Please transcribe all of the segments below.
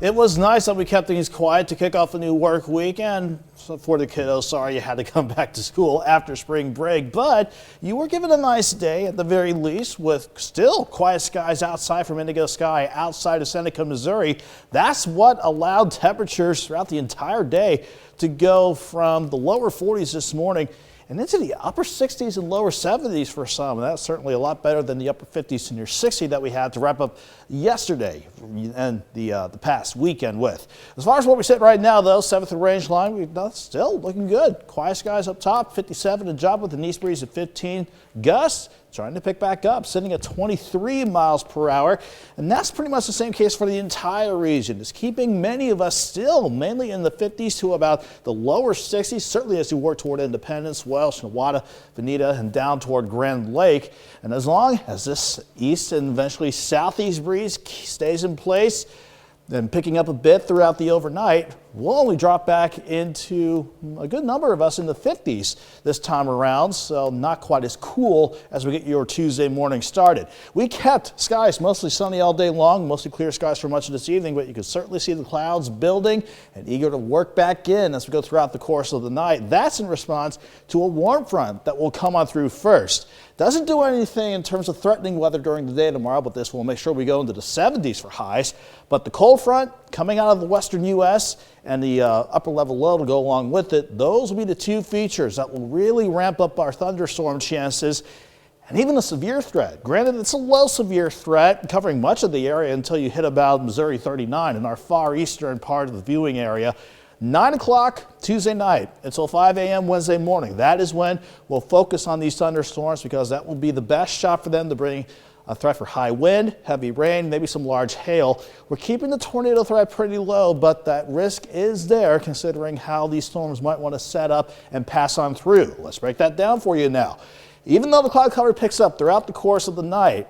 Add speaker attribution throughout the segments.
Speaker 1: It was nice that we kept things quiet to kick off a new work week, and for the kiddos, sorry you had to come back to school after spring break, but you were given a nice day at the very least with still quiet skies outside from Indigo Sky outside of Seneca, Missouri. That's what allowed temperatures throughout the entire day to go from the lower 40s this morning and into the upper 60s and lower 70s for some. And that's certainly a lot better than the upper 50s to near 60 that we had to wrap up yesterday and the past weekend with. As far as what we sit right now, though, 7th range line, we're still looking good. Quiet skies up top, 57 to Joplin with an east breeze at 15. Gusts trying to pick back up, sitting at 23 miles per hour. And that's pretty much the same case for the entire region. It's keeping many of us still mainly in the 50s to about the lower 60s, certainly as we work toward Independence, Welsh, Nowata, Veneta, and down toward Grand Lake. And as long as this east and eventually southeast breeze stays in place, then picking up a bit throughout the overnight, we'll only drop back into a good number of us in the 50s this time around, so not quite as cool as we get your Tuesday morning started. We kept skies mostly sunny all day long, mostly clear skies for much of this evening, but you can certainly see the clouds building and eager to work back in as we go throughout the course of the night. That's in response to a warm front that will come on through first. Doesn't do anything in terms of threatening weather during the day tomorrow, but this will make sure we go into the 70s for highs. But the cold front coming out of the western U.S. and the upper level low to go along with it, those will be the two features that will really ramp up our thunderstorm chances and even a severe threat. Granted, it's a low severe threat covering much of the area until you hit about Missouri 39 in our far eastern part of the viewing area. 9 o'clock Tuesday night until 5 a.m. Wednesday morning. That is when we'll focus on these thunderstorms because that will be the best shot for them to bring a threat for high wind, heavy rain, maybe some large hail. We're keeping the tornado threat pretty low, but that risk is there considering how these storms might want to set up and pass on through. Let's break that down for you now. Even though the cloud cover picks up throughout the course of the night,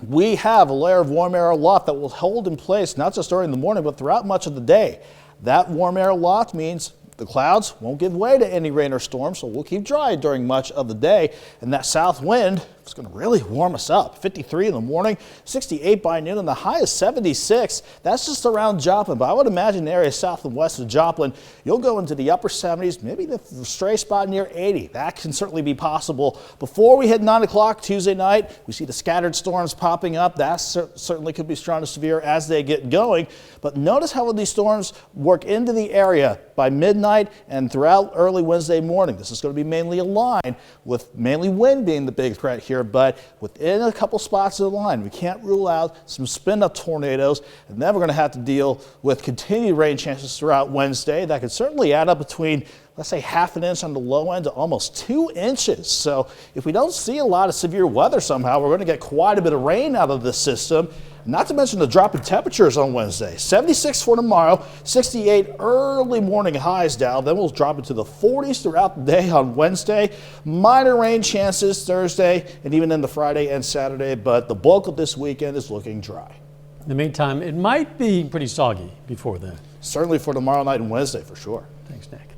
Speaker 1: we have a layer of warm air aloft that will hold in place not just during the morning, but throughout much of the day. That warm air aloft means the clouds won't give way to any rain or storm, so we'll keep dry during much of the day. And that south wind is going to really warm us up. 53 in the morning, 68 by noon, and the high is 76. That's just around Joplin, but I would imagine the area south and west of Joplin, you'll go into the upper 70s, maybe the stray spot near 80. That can certainly be possible. Before we hit 9 o'clock Tuesday night, we see the scattered storms popping up. That certainly could be strong to severe as they get going. But notice how these storms work into the area by midnight and throughout early Wednesday morning. This is going to be mainly a line with mainly wind being the big threat here, but within a couple spots of the line, we can't rule out some spin-up tornadoes, and then we're going to have to deal with continued rain chances throughout Wednesday. That could certainly add up between, let's say, ½ an inch on the low end to almost 2 inches. So if we don't see a lot of severe weather somehow, we're going to get quite a bit of rain out of this system. Not to mention the drop in temperatures on Wednesday. 76 for tomorrow, 68 early morning highs down. Then we'll drop into the 40s throughout the day on Wednesday. Minor rain chances Thursday and even into Friday and Saturday, but the bulk of this weekend is looking dry.
Speaker 2: In the meantime, it might be pretty soggy before then.
Speaker 1: Certainly for tomorrow night and Wednesday for sure.
Speaker 2: Thanks, Nick.